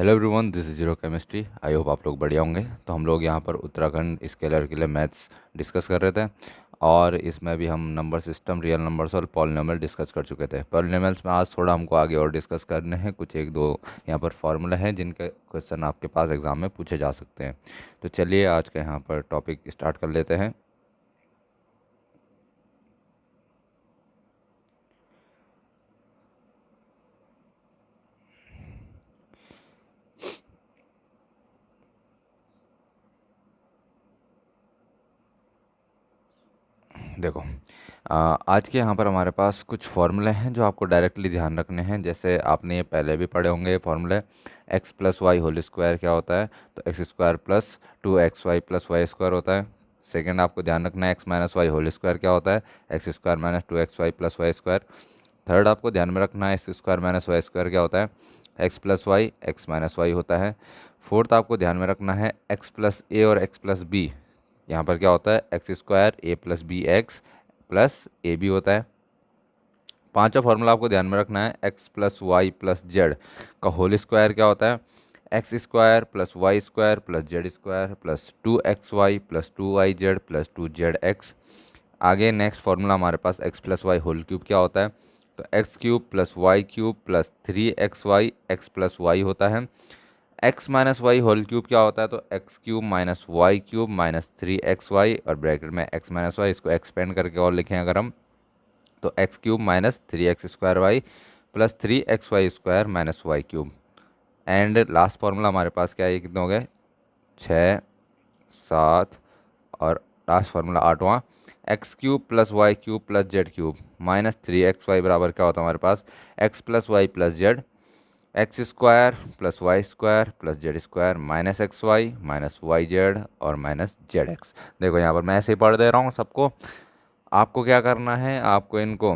Hello everyone, this is zero chemistry. I hope आप लोग बढ़िया होंगे। तो हम लोग यहाँ पर उत्तराखंड स्केलर के लिए मैथ्स डिस्कस कर रहे थे और इसमें भी हम नंबर सिस्टम, रियल नंबर्स और पॉलिनोमियल डिस्कस कर चुके थे। पॉलिनोमियल्स में आज थोड़ा हमको आगे और डिस्कस करने हैं। कुछ एक दो यहाँ पर फॉर्मूला हैं जिनके क्वेश्चन आपके पास एग्ज़ाम में पूछे जा सकते हैं। तो चलिए आज का यहाँ पर टॉपिक स्टार्ट कर लेते हैं। देखो, आज के यहाँ पर हमारे पास कुछ फार्मूले हैं जो आपको डायरेक्टली ध्यान रखने हैं। जैसे आपने ये पहले भी पढ़े होंगे। ये फार्मूले x plus Y whole square क्या होता है, तो x square plus two x Y plus Y square होता है। सेकेंड आपको ध्यान रखना है x minus y whole square क्या होता है, x square minus two x Y plus Y square. Third आपको ध्यान में रखना है x square minus y square क्या होता है, x plus y x minus y होता है। फोर्थ आपको ध्यान में रखना है एक्स प्लस ए और एक्स प्लस बी, यहाँ पर क्या होता है, x square A plus B X plus A B होता है। पांचवा फॉर्मूला आपको ध्यान में रखना है x plus Y plus Z का होल स्क्वायर क्या होता है, x square plus Y square plus Z square plus two x Y plus two Y Z plus two Z X. आगे नेक्स्ट फार्मूला हमारे पास X plus Y whole cube क्या होता है, तो x cube plus Y cube plus three x y x plus y होता है। X minus y whole cube क्या होता है, तो x cube minus y cube minus three x y और ब्रैकेट में एक्स माइनस वाई, इसको एक्सपेंड करके और लिखें अगर हम, तो x cube minus three x square y plus three x y square minus y cube. And last formula हमारे पास क्या है, ये कितने हो गए, छः, सात और लास्ट फार्मूला आठवां, X cube plus Y cube plus Z cube minus three x Y बराबर क्या होता है हमारे पास, X plus Y plus Z, X square plus Y square plus Z square minus x Y minus Y Z और minus Z X. देखो यहाँ पर मैं ऐसे ही पढ़ दे रहा हूँ सबको। आपको क्या करना है, आपको इनको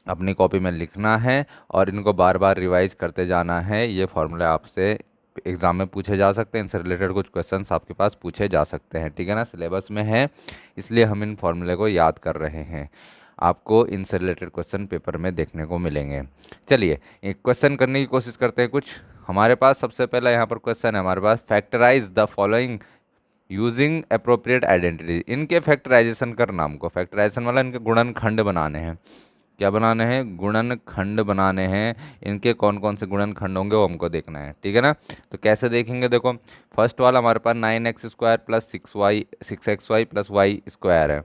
अपनी कॉपी में लिखना है और इनको बार बार रिवाइज करते जाना है। ये फॉर्मूले आपसे एग्ज़ाम में पूछे जा सकते हैं, इनसे रिलेटेड कुछ क्वेश्चंस आपके पास पूछे जा सकते हैं, ठीक है ना। सिलेबस में है इसलिए हम इन फॉर्मूले को याद कर रहे हैं। आपको इनसे रिलेटेड क्वेश्चन पेपर में देखने को मिलेंगे। चलिए एक क्वेश्चन करने की कोशिश करते हैं। कुछ हमारे पास सबसे पहला यहाँ पर क्वेश्चन है हमारे पास, factorise the following using appropriate identity. इनके फैक्टराइजेशन करना हमको, फैक्टराइजेशन वाला इनके गुणनखंड बनाने हैं। क्या बनाने हैं, गुणनखंड बनाने हैं। इनके कौन कौन से गुणनखंड होंगे वो हमको देखना है, ठीक है ना। तो कैसे देखेंगे, देखो फर्स्ट वाला हमारे पास nine X square plus six X Y plus Y square है।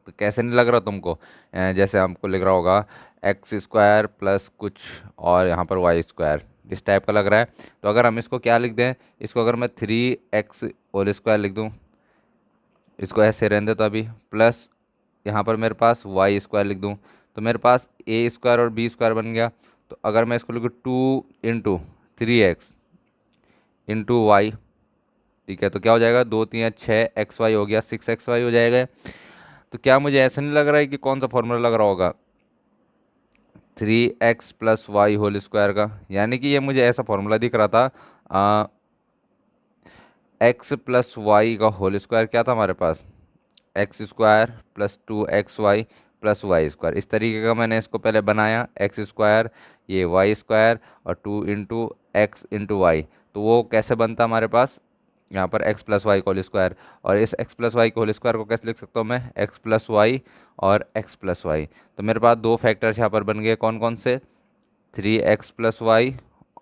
तो कैसे नहीं लग रहा तुमको, जैसे हमको लिख रहा होगा एक्स स्क्वायर प्लस कुछ और यहाँ पर वाई स्क्वायर, इस टाइप का लग रहा है। तो अगर हम इसको क्या लिख दें, इसको अगर मैं थ्री एक्स होल स्क्वायर लिख दूँ, इसको ऐसे रहने दे, तो अभी प्लस यहाँ पर मेरे पास वाई स्क्वायर लिख दूँ, तो मेरे पास ए स्क्वायर और बी स्क्वायर बन गया। तो अगर मैं इसको लिखूँ two into three x into y, ठीक है, तो क्या हो जाएगा, दो तीन छः एक्स वाई हो गया, सिक्स एक्स वाई हो जाएगा। तो क्या मुझे ऐसा नहीं लग रहा है कि कौन सा फॉर्मूला लग रहा होगा, three x plus Y whole square का, यानी कि ये मुझे ऐसा फॉर्मूला दिख रहा था। एक्स प्लस वाई का होल स्क्वायर क्या था हमारे पास, X square plus two x Y plus Y square. इस तरीके का मैंने इसको पहले बनाया, एक्स स्क्वायर ये वाई स्क्वायर और two into X into Y. तो वो कैसे बनता हमारे पास, यहाँ पर एक्स प्लस वाई का होल स्क्वायर, और इस एक्स प्लस वाई के होल स्क्वायर को कैसे लिख सकता हूँ मैं, एक्स प्लस वाई और एक्स प्लस वाई। तो मेरे पास दो फैक्टर्स यहाँ पर बन गए, कौन कौन से, थ्री एक्स प्लस वाई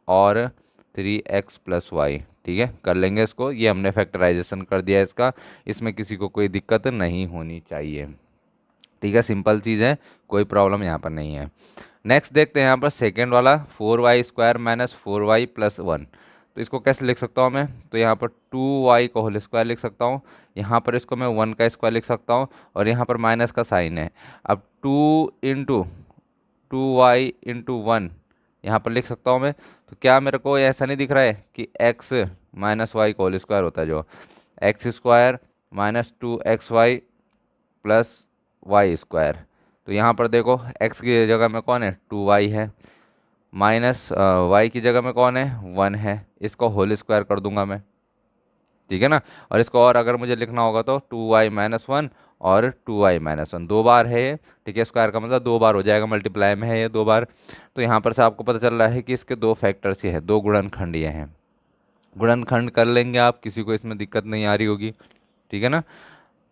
और थ्री एक्स प्लस वाई। ठीक है, कर लेंगे इसको, ये हमने फैक्टराइजेशन कर दिया इसका। इसमें किसी को कोई दिक्कत नहीं होनी चाहिए, ठीक है, सिंपल चीज़ है, कोई प्रॉब्लम यहाँ पर नहीं है। नेक्स्ट देखते हैं यहाँ पर सेकेंड वाला, four y square minus four y plus one. तो इसको कैसे लिख सकता हूँ मैं, तो यहाँ पर टू वाई का होल स्क्वायर लिख सकता हूँ, यहाँ पर इसको मैं वन का स्क्वायर लिख सकता हूँ, और यहाँ पर माइनस का साइन है। अब two into two y into one यहाँ पर लिख सकता हूँ मैं। तो क्या मेरे को ऐसा नहीं दिख रहा है कि एक्स माइनस वाई का होल स्क्वायर होता है, जो x square minus two x Y plus Y square. तो यहाँ पर देखो एक्स की जगह में कौन है, टू वाई है, माइनस वाई की जगह में कौन है, वन है, इसको होल स्क्वायर कर दूंगा मैं, ठीक है ना। और इसको और अगर मुझे लिखना होगा तो टू वाई माइनस वन और 2y-1 दो बार है ये, ठीक है। स्क्वायर का मतलब दो बार हो जाएगा, मल्टीप्लाई में है ये दो बार। तो यहाँ पर से आपको पता चल रहा है कि इसके दो फैक्टर्स ये हैं, दो गुणनखंड ये हैं। गुणनखंड कर लेंगे आप, किसी को इसमें दिक्कत नहीं आ रही होगी, ठीक है ना।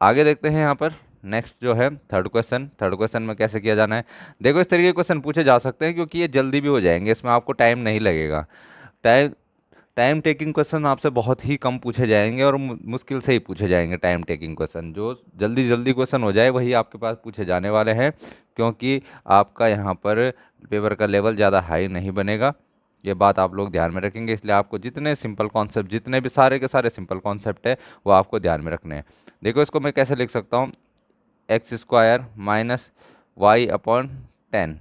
आगे देखते हैं यहाँ पर नेक्स्ट जो है थर्ड क्वेश्चन। थर्ड क्वेश्चन में कैसे किया जाना है, देखो इस तरीके के क्वेश्चन पूछे जा सकते हैं क्योंकि ये जल्दी भी हो जाएंगे, इसमें आपको टाइम नहीं लगेगा। टाइम टाइम टेकिंग क्वेश्चन आपसे बहुत ही कम पूछे जाएंगे और मुश्किल से ही पूछे जाएंगे। टाइम टेकिंग क्वेश्चन जो जल्दी जल्दी क्वेश्चन हो जाए वही आपके पास पूछे जाने वाले हैं, क्योंकि आपका यहाँ पर पेपर का लेवल ज़्यादा हाई नहीं बनेगा। ये बात आप लोग ध्यान में रखेंगे, इसलिए आपको जितने सिंपल कॉन्सेप्ट, जितने भी सारे के सारे सिंपल कॉन्सेप्ट है वो आपको ध्यान में रखने हैं। देखो इसको मैं कैसे लिख सकता हूँ, x² - y/10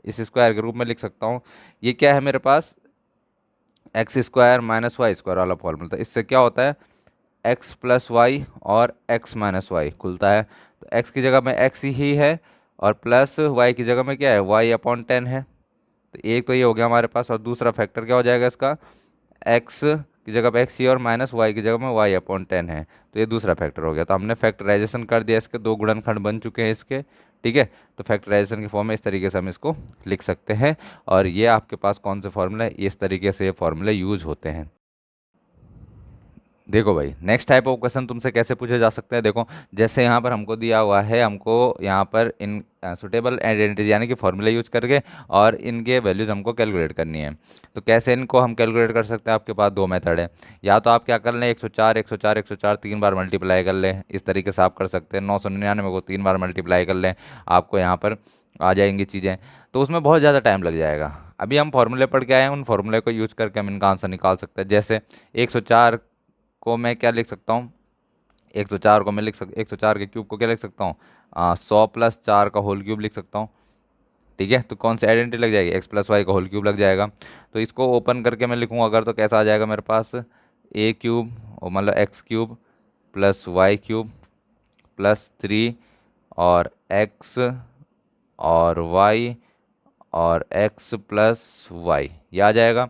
इस स्क्वायर के रूप में लिख सकता हूँ। ये क्या है मेरे पास, x² - y² वाला फॉर्मूला। तो इससे क्या होता है, x+y और x-y खुलता है। तो x की जगह में x ही है और प्लस y की जगह में क्या है, y/10 है। तो एक तो ये हो गया हमारे पास, और दूसरा फैक्टर क्या हो जाएगा इसका, x की जगह पे x ही और माइनस y की जगह में y/10 है। तो ये दूसरा फैक्टर हो गया। तो हमने फैक्टराइजेशन कर दिया, इसके दो गुणनखंड बन चुके हैं इसके, ठीक है। तो फैक्टराइजेशन के फॉर्म में इस तरीके से हम इसको लिख सकते हैं। और ये आपके पास कौन से फॉर्मूले, इस तरीके से ये फॉर्मूले यूज होते हैं। देखो भाई नेक्स्ट टाइप ऑफ क्वेश्चन तुमसे कैसे पूछे जा सकते हैं, देखो जैसे यहाँ पर हमको दिया हुआ है, हमको यहाँ पर इन सुटेबल आइडेंटिटी यानी कि फॉर्मूला यूज करके और इनके वैल्यूज हमको कैलकुलेट करनी है। तो कैसे इनको हम कैलकुलेट कर सकते हैं, आपके पास दो मेथड है। या तो आप क्या कर लें, 104 104 104 तीन बार मल्टीप्लाई कर लें, इस तरीके से आप कर सकते हैं। 999 को तीन बार मल्टीप्लाई कर लें, आपको यहाँ पर आ जाएंगी चीज़ें। तो उसमें बहुत ज़्यादा टाइम लग जाएगा। अभी हम फॉर्मूले पढ़ के आए हैं, उन फॉर्मूले को यूज करके हम इनका आंसर निकाल सकते हैं। जैसे 104 को मैं क्या लिख सकता हूँ, 104 को मैं 104 के क्यूब को क्या लिख सकता हूँ, 100+4 का होल क्यूब लिख सकता हूँ, ठीक है। तो कौन सी आइडेंटिटी लग जाएगी, x+y का होल क्यूब लग जाएगा। तो इसको ओपन करके मैं लिखूँ अगर, तो कैसा आ जाएगा मेरे पास, a³ मतलब x³ +y³ +3 और x और y और x+y, ये आ जाएगा।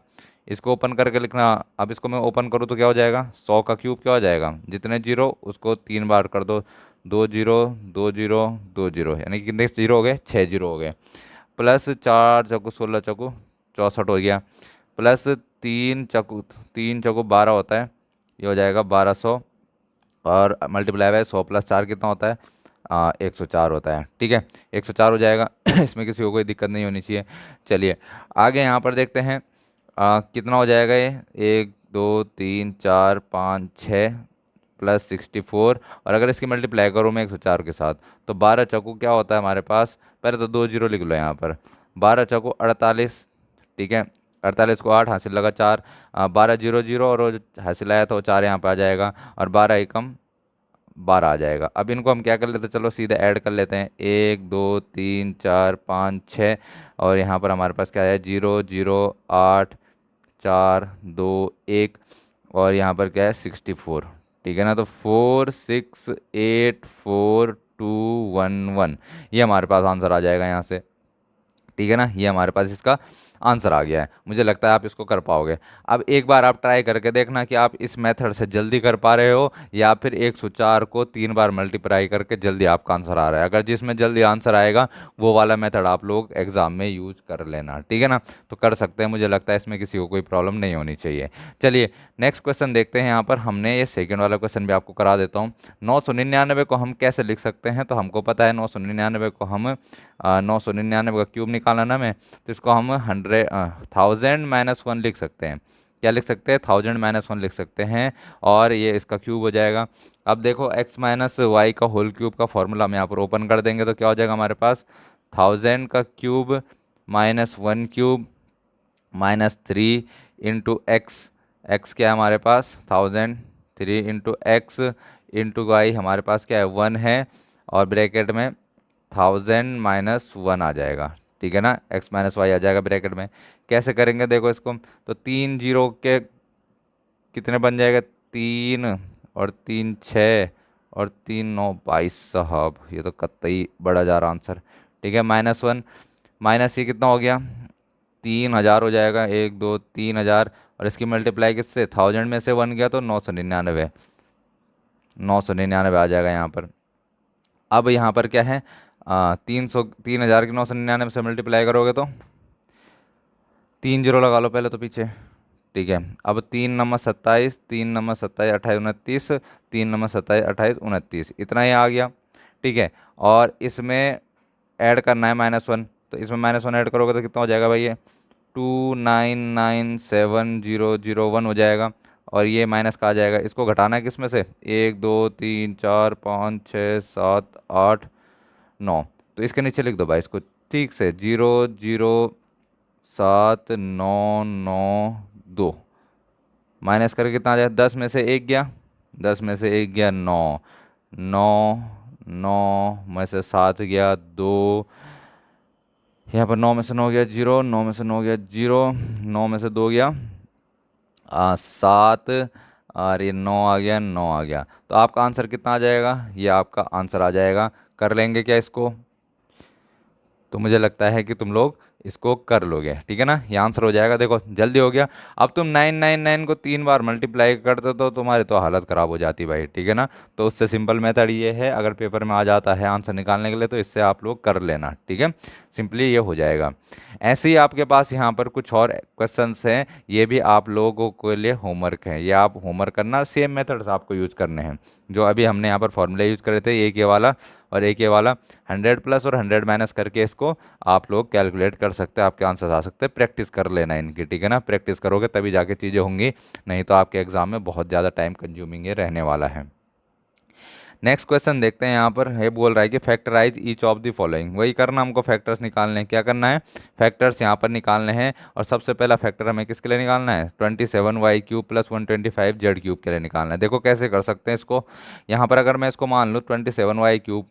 इसको ओपन करके लिखना। अब इसको मैं ओपन करूँ तो क्या हो जाएगा, 100 का क्यूब क्या हो जाएगा, जितने जीरो उसको तीन बार कर दो, 2 जीरो 2 जीरो 2 जीरो, यानी कि कितने जीरो हो गए, 6 जीरो हो गए। प्लस 4 × 16 = 64 हो गया। प्लस 3 × 12 होता है, ये हो जाएगा 1200। और मल्टीप्लाई बाय 100+4 कितना होता है, 104 होता है, ठीक है। 104 हो जाएगा। इसमें किसी को कोई दिक्कत नहीं होनी चाहिए। चलिए आगे यहाँ पर देखते हैं, कितना हो जाएगा ये, 1 2 3 4 5 6 +64। और अगर इसकी मल्टीप्लाई करूँ मैं 104 के साथ, तो 12 × क्या होता है हमारे पास, पहले तो दो जीरो लिख लो यहाँ पर, 12 × 48, ठीक है। 48 को 8 हासिल लगा 4, 12 0 0 और वो जो हासिल आया था वो 4 यहाँ पे आ जाएगा, और 12 एकम 12 आ जाएगा। अब इनको हम क्या कर लेते हैं, चलो सीधे ऐड कर लेते हैं, 1 2 3 4 5 6, और यहाँ पर हमारे पास क्या है, 0 0 8 4 2 1, और यहाँ पर क्या है 64, ठीक है ना। तो 4 6 8 4 2 1 1, ये हमारे पास आंसर आ जाएगा यहाँ से, ठीक है ना। ये हमारे पास इसका आंसर आ गया है। मुझे लगता है आप इसको कर पाओगे। अब एक बार आप ट्राई करके देखना कि आप इस मेथड से जल्दी कर पा रहे हो या फिर 104 को तीन बार मल्टीप्लाई करके जल्दी आपका आंसर आ रहा है। अगर जिसमें जल्दी आंसर आएगा वो वाला मेथड आप लोग एग्जाम में यूज कर लेना, ठीक है ना। तो कर सकते हैं, मुझे लगता है इसमें किसी को कोई प्रॉब्लम नहीं होनी चाहिए। चलिए नेक्स्ट क्वेश्चन देखते हैं। यहाँ पर हमने ये सेकेंड वाला क्वेश्चन भी आपको करा देता हूँ। 999 को हम कैसे लिख सकते हैं, तो हमको पता है 999 को हम 999 का क्यूब निकालना ना में, तो इसको हम 1000-1 लिख सकते हैं। क्या लिख सकते हैं, 1000-1 लिख सकते हैं, और ये इसका क्यूब हो जाएगा। अब देखो x-y का होल क्यूब का फॉर्मूला हम यहाँ पर ओपन कर देंगे तो क्या हो जाएगा हमारे पास, 1000 का क्यूब -1 क्यूब -3 × x, x क्या है हमारे पास 1000, 3 × x × y हमारे पास क्या है 1 है, और ब्रैकेट में 1000-1 आ जाएगा, ठीक है ना। x-y आ जाएगा ब्रैकेट में। कैसे करेंगे देखो इसको, तो तीन जीरो के कितने बन जाएगा, 3 और 3 6 और 3 9 22 साहब, ये तो कतई बड़ा जा रहा आंसर, ठीक है। -1 माइनस ये कितना हो गया, 3000 हो जाएगा, 1 2 3000, और इसकी मल्टीप्लाई किससे, 1000 में से 1 गया तो 999 आ जाएगा यहाँ पर। अब यहाँ पर क्या है, 3,000 से मल्टीप्लाई करोगे तो 3 जीरो लगा लो पहले तो पीछे। ठीक है, अब 3 नंबर 27, 3 नंबर 27 28 29, 3 नंबर 27 28 29, इतना ही आ गया। ठीक है, और इसमें ऐड करना है -1, तो इसमें -1 ऐड करोगे तो कितना हो जाएगा भाई, ये 2997001 हो जाएगा। और ये माइनस का आ जाएगा, इसको घटाना है किस में से, 1 2 3 4 5 6 7 8 9, तो इसके नीचे लिख दो भाई इसको ठीक से, 0 0 7 9 9 2, माइनस करके कितना आ जाए, 10 में से 1 गया, 10 में से 1 गया 9, 9 9 में से 7 गया 2, यहाँ पर 9 में से 9 गया 0, 9 में से 9 गया 0, 9 में से 2 गया 7, और ये 9 आ गया 9 आ गया। तो आपका आंसर कितना आ जाएगा, ये आपका आंसर आ जाएगा। कर लेंगे क्या इसको, तो मुझे लगता है कि तुम लोग इसको कर लोगे, ठीक है ना, ये आंसर हो जाएगा। देखो जल्दी हो गया। अब तुम 999 को 3 बार मल्टीप्लाई करते तो तुम्हारी तो हालत ख़राब हो जाती भाई, ठीक है ना। तो उससे सिंपल मेथड ये है, अगर पेपर में आ जाता है आंसर निकालने के लिए तो इससे आप लोग कर लेना, ठीक है, सिंपली ये हो जाएगा। ऐसे ही आपके पास यहाँ पर कुछ और क्वेश्चंस हैं, ये भी आप लोगों के लिए होमवर्क है, ये आप होमवर्क करना, सेम मेथड्स आपको यूज़ करने हैं जो अभी हमने यहाँ पर फॉर्मूला यूज़ करे थे, एक ये वाला और एक ये वाला। 100 प्लस और 100 माइनस करके इसको आप लोग कैलकुलेट कर सकते हैं, आपके आंसर आ सकते हैं। प्रैक्टिस कर लेना इनकी, ठीक है ना, प्रैक्टिस करोगे तभी जाके चीज़ें होंगी, नहीं तो आपके एग्जाम में बहुत ज़्यादा टाइम कंज्यूमिंग ये रहने वाला है। नेक्स्ट क्वेश्चन देखते हैं, यहाँ पर ये बोल रहा है कि factorise each of the following, वही करना हमको, फैक्टर्स निकालने हैं। क्या करना है, फैक्टर्स यहाँ पर निकालने हैं, और सबसे पहला फैक्टर हमें किसके लिए निकालना है, 27y³ प्लस 125z³ के लिए निकालना है। देखो कैसे कर सकते हैं इसको, यहाँ पर अगर मैं इसको मान लूँ 27y³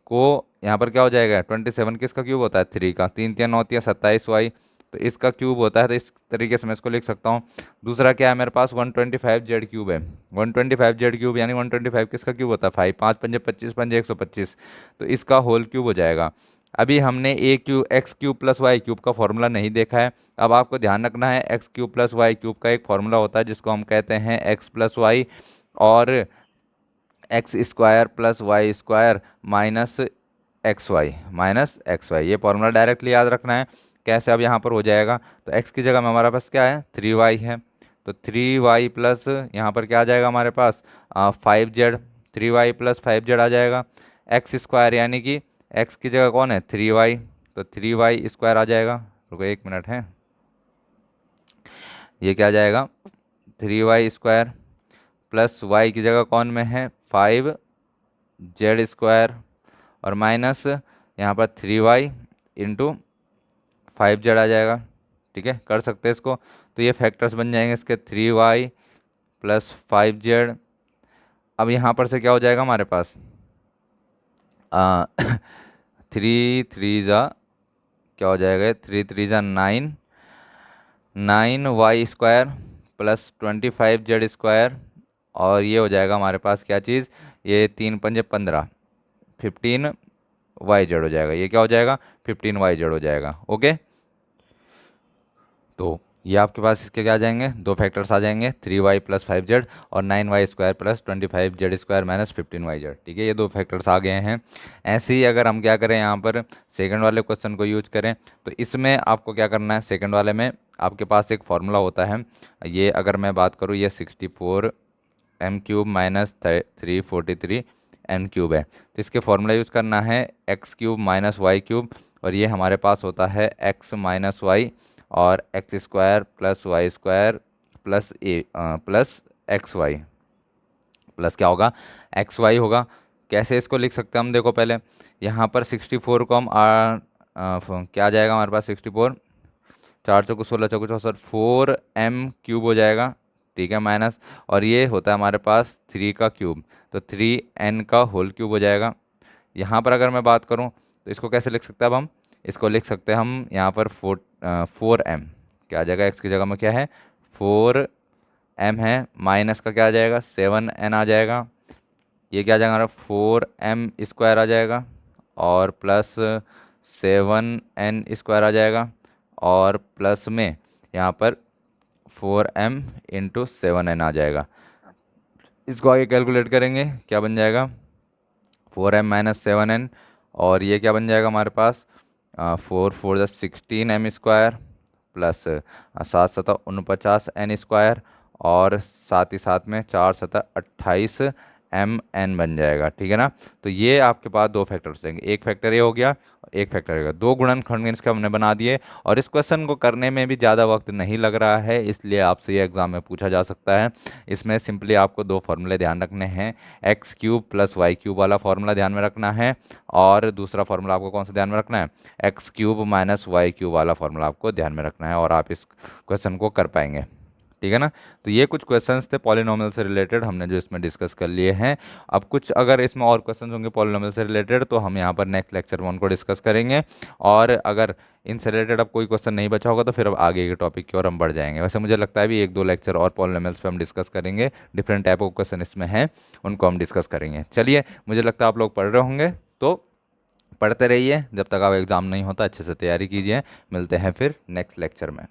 को, यहाँ पर क्या हो जाएगा, 27 किसका क्यूब होता है, 3 का, 3 3 9 27y, तो इसका क्यूब होता है, तो इस तरीके से मैं इसको लिख सकता हूँ। दूसरा क्या है मेरे पास, 125z³ है, 125z³ यानी 125 किसका क्यूब होता है, 5, 5 पंजे 25 पंजे 125, तो इसका होल क्यूब हो जाएगा। अभी हमने x³ प्लस y³ का फॉर्मूला नहीं देखा है, अब आपको ध्यान रखना है x³ प्लस y³ का एक फॉर्मूला होता है जिसको हम कहते हैं x प्लस वाई, और x² plus y² minus x y, ये फॉर्मूला डायरेक्टली याद रखना है। कैसे, अब यहाँ पर हो जाएगा, तो x की जगह में हमारे पास क्या है, 3y है, तो 3y प्लस यहाँ पर क्या आ जाएगा हमारे पास, 5z, 3y प्लस 5z आ जाएगा। x² यानी कि x की जगह कौन है, 3y, तो 3y² आ जाएगा। रुको 1 मिनट है, ये क्या आ जाएगा, 3y² प्लस y की जगह कौन में है, 5z², और माइनस यहाँ पर 3y इंटू 5z आ जाएगा। ठीक है, कर सकते हैं इसको, तो ये फैक्टर्स बन जाएंगे इसके, 3y प्लस 5z। अब यहाँ पर से क्या हो जाएगा हमारे पास, 3 3 जा क्या हो जाएगा, 3 3 जा 9, 9y² प्लस 25z², और ये हो जाएगा हमारे पास क्या चीज़, ये 3 पंजे 15, 15yz हो जाएगा। ये क्या हो जाएगा, 15yz हो जाएगा। ओके, तो ये आपके पास इसके क्या आ जाएंगे, दो फैक्टर्स आ जाएंगे, 3y प्लस 5z और 9y² plus 25z² minus 15yz। ठीक है, ये दो फैक्टर्स आ गए हैं। ऐसे ही अगर हम क्या करें, यहाँ पर सेकंड वाले क्वेश्चन को यूज करें, तो इसमें आपको क्या करना है, सेकंड वाले में आपके पास एक फार्मूला होता है, ये अगर मैं बात करूँ, ये 64m³ माइनस 343n³ है, तो इसके फार्मूला यूज़ करना है x³ माइनस y³, और ये हमारे पास होता है x माइनस वाई और x² plus y² plus plus XY, plus क्या होगा, XY होगा। कैसे इसको लिख सकते हैं हम, देखो पहले यहाँ पर 64 को हम क्या आ जाएगा हमारे पास, 64 4 चौको 16 चौको 64, 4m³ हो जाएगा। ठीक है, माइनस, और ये होता है हमारे पास 3 का क्यूब, तो 3n का होल क्यूब हो जाएगा। यहाँ पर अगर मैं बात करूँ तो इसको कैसे लिख सकते हैं, अब हम इसको लिख सकते हैं हम यहाँ पर 4m, क्या आ जाएगा, x की जगह में क्या है 4m है, माइनस का क्या आ जाएगा 7n आ जाएगा, ये क्या आ जाएगा हमारा 4m² आ जाएगा, और प्लस 7n² आ जाएगा, और प्लस में यहाँ पर 4m इंटू 7n आ जाएगा। इसको आगे कैलकुलेट करेंगे, क्या बन जाएगा 4m-7n, और ये क्या बन जाएगा हमारे पास, 4 4 16m² प्लस 7 7 49n², और साथ ही साथ में 4 7 28 mn बन जाएगा, ठीक है ना। तो ये आपके पास दो फैक्टर बचेंगे, एक फैक्टर ये हो गया, एक फैक्टर ये हो गया, दो गुणनखंड इसके हमने बना दिए। और इस क्वेश्चन को करने में भी ज़्यादा वक्त नहीं लग रहा है, इसलिए आपसे ये एग्जाम में पूछा जा सकता है। इसमें सिंपली आपको दो फॉर्मूले ध्यान रखने हैं, x³ + y³ वाला फॉर्मूला ध्यान में रखना है, और दूसरा फॉर्मूला आपको कौन सा ध्यान में रखना है, x³ - y³ वाला फॉर्मूला आपको ध्यान में रखना है, और आप इस क्वेश्चन को कर पाएंगे, ठीक है ना। तो ये कुछ क्वेश्चंस थे पॉलिनॉमियल से रिलेटेड, हमने जो इसमें डिस्कस कर लिए हैं। अब कुछ अगर इसमें और क्वेश्चंस होंगे पॉलिनॉमियल से रिलेटेड, तो हम यहाँ पर नेक्स्ट लेक्चर में उनको डिस्कस करेंगे। और अगर इनसे रिलेटेड अब कोई क्वेश्चन नहीं बचा होगा, तो फिर अब आगे के टॉपिक की ओर हम बढ़ जाएंगे। वैसे मुझे लगता है भी 1 2 लेक्चर और पॉलिनॉमियल्स पे हम डिस्कस करेंगे, डिफरेंट टाइप ऑफ क्वेश्चन इसमें हैं, उनको हम डिस्कस करेंगे। चलिए, मुझे लगता है आप लोग पढ़ रहे होंगे, तो पढ़ते रहिए, जब तक आप एग्ज़ाम नहीं होता अच्छे से तैयारी कीजिए। मिलते हैं फिर नेक्स्ट लेक्चर में।